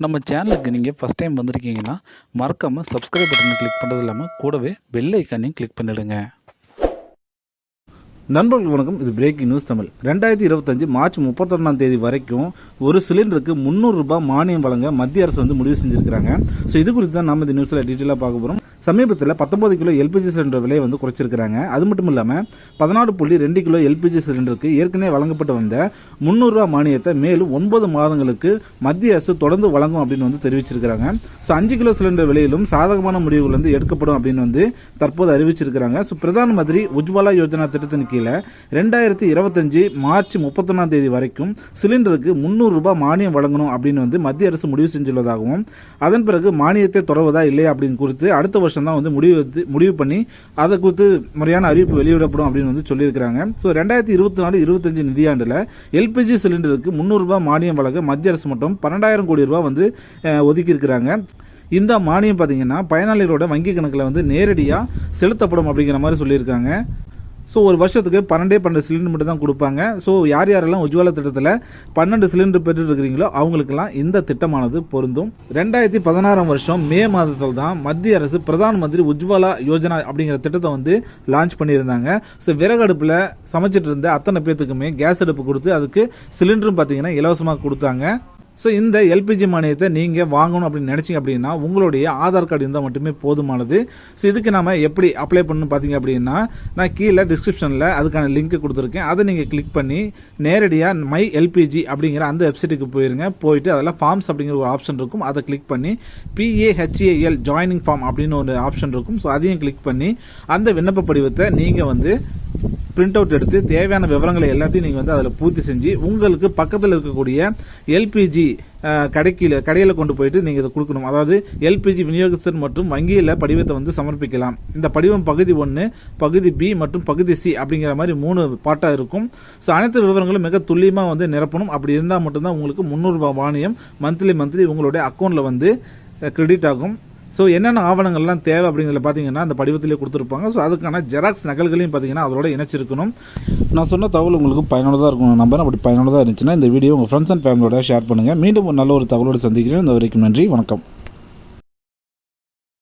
நம்ம சேனலுக்கு நீங்கள் ஃபஸ்ட் டைம் வந்திருக்கீங்கன்னா மறக்காமல் சப்ஸ்கிரைப் பட்டனை கிளிக் பண்ணுறது இல்லாமல் கூடவே பெல் ஐக்கானையும் கிளிக் பண்ணிவிடுங்க. நண்பர்கள் வணக்கம். இது பிரேக்கிங் நியூஸ் தமிழ். 2025 மார்ச் 31ஆம் தேதி வரைக்கும் ஒரு சிலிண்டருக்கு 300 ரூபாய் மானியம் வழங்க மத்திய அரசு முடிவு செஞ்சிருக்காங்க. ஸோ இது குறித்து தான் நம்ம இந்த நியூஸில் டீட்டெயிலாக பார்க்க போகிறோம். சமீபத்தில் 19 கிலோ எல்பிஜி சிலிண்டர் விலையை குறைச்சிருக்கிறாங்க. அது மட்டும் இல்லாமல் 14.2 கிலோ எல்பிஜி சிலிண்டருக்கு ஏற்கனவே வழங்கப்பட்டு வந்த 300 ரூபாய் மானியத்தை மேலும் 9 மாதங்களுக்கு மத்திய அரசு தொடர்ந்து வழங்கும் அப்படின்னு தெரிவிச்சிருக்காங்க. ஸோ 5 கிலோ சிலிண்டர் விலையிலும் சாதகமான முடிவுகள் எடுக்கப்படும் அப்படின்னு தற்போது அறிவிச்சிருக்காங்க. ஸோ பிரதான் மந்திரி உஜ்வாலா யோஜனா திட்டத்தின் கீழே 2025 மார்ச் 31ஆம் தேதி வரைக்கும் சிலிண்டருக்கு 300 ரூபாய் மானியம் வழங்கணும் அப்படின்னு மத்திய அரசு முடிவு செஞ்சுள்ளதாகவும் அதன் பிறகு மானியத்தை தொடர்வதா இல்லையா அப்படின்னு குறித்து அடுத்த வருஷம் தான் முடிவு பண்ணி அதை குறித்து முறையான அறிவிப்பு வெளியிடப்படும் அப்படின்னு சொல்லியிருக்காங்க. ஸோ 2024-25 நிதியாண்டில் எல்பிஜி சிலிண்டருக்கு 300 ரூபாய் மானியம் வழங்க மத்திய அரசு மட்டும் 12,000 கோடி ரூபாய் ஒதுக்கி இருக்கிறாங்க. இந்த மானியம் பார்த்தீங்கன்னா பயனாளிகளோட வங்கி கணக்கில் நேரடியாக செலுத்தப்படும் அப்படிங்கிற மாதிரி சொல்லியிருக்காங்க. ஸோ ஒரு வருஷத்துக்கு 12 சிலிண்டர் மட்டும் தான் கொடுப்பாங்க. ஸோ யாரெல்லாம் உஜ்வாலா திட்டத்தில் 12 சிலிண்டர் பெற்றுட்டு இருக்கிறீங்களோ அவங்களுக்கெல்லாம் இந்த திட்டமானது பொருந்தும். 2016ஆம் வருஷம் மே மாதத்தில் தான் மத்திய அரசு பிரதான் மந்திரி உஜ்வாலா யோஜனா அப்படிங்கிற திட்டத்தை லான்ச் பண்ணியிருந்தாங்க. ஸோ விறகு அடுப்பில் சமைச்சிட்டு இருந்த அத்தனை பேத்துக்குமே கேஸ் அடுப்பு கொடுத்து அதுக்கு சிலிண்டரும் பார்த்தீங்கன்னா இலவசமாக கொடுத்தாங்க. ஸோ இந்த எல்பிஜி மானியத்தை நீங்கள் வாங்கணும் அப்படின்னு நினச்சிங்க அப்படின்னா உங்களுடைய ஆதார் கார்டு இருந்தால் மட்டுமே போதுமானது. ஸோ இதுக்கு நம்ம எப்படி அப்ளை பண்ணணும் பார்த்தீங்க அப்படின்னா நான் கீழே டிஸ்கிரிப்ஷனில் அதுக்கான லிங்க் கொடுத்துருக்கேன். அதை நீங்கள் கிளிக் பண்ணி நேரடியாக மை எல்பிஜி அப்படிங்கிற அந்த வெப்சைட்டுக்கு போயிட்டு அதில் ஃபார்ம்ஸ் அப்படிங்கிற ஒரு ஆப்ஷன் இருக்கும். அதை கிளிக் பண்ணி PAHAL ஜாயினிங் ஃபார்ம் அப்படின்னு ஒரு ஆப்ஷன் இருக்கும். ஸோ அதையும் கிளிக் பண்ணி அந்த விண்ணப்ப படிவத்தை நீங்கள் பிரிண்ட் அவுட் எடுத்து தேவையான விவரங்களை எல்லாத்தையும் நீங்கள் அதில் பூர்த்தி செஞ்சு உங்களுக்கு பக்கத்தில் இருக்கக்கூடிய எல்பிஜி கடையில் கொண்டு போயிட்டு நீங்கள் இதை கொடுக்கணும். அதாவது எல்பிஜி விநியோகஸ்தர் மற்றும் வங்கியில் படிவத்தை சமர்ப்பிக்கலாம். இந்த படிவம் பகுதி 1, பகுதி B மற்றும் பகுதி C அப்படிங்கிற மாதிரி 3 பாட்டாக இருக்கும். ஸோ அனைத்து விவரங்களும் மிக துல்லியமாக நிரப்பணும். அப்படி இருந்தால் மட்டும்தான் உங்களுக்கு 300 ரூபாய் மானியம் மந்த்லி உங்களுடைய அக்கௌண்ட்டில் கிரெடிட் ஆகும். ஸோ என்னென்ன ஆவணங்கள்லாம் தேவை அப்படிங்கிறத பார்த்தீங்கன்னா அந்த படிவத்திலே கொடுத்துருப்பாங்க. ஸோ அதுக்கான ஜெராக்ஸ் நகல்களையும் பார்த்தீங்கன்னா அதோட இணைச்சிருக்கணும். நான் சொன்ன தகவல் உங்களுக்கு பயனுள்ளதாக இருக்கும் நம்பர். அப்படி பயனுள்ளதாக இருந்துச்சுன்னா இந்த வீடியோ உங்கள் ஃப்ரெண்ட்ஸ் அண்ட் ஃபேமிலியோட ஷேர் பண்ணுங்கள். மீண்டும் நல்ல ஒரு தகவலோடு சந்திக்கிறேன். இந்த வரைக்கும் நன்றி, வணக்கம்.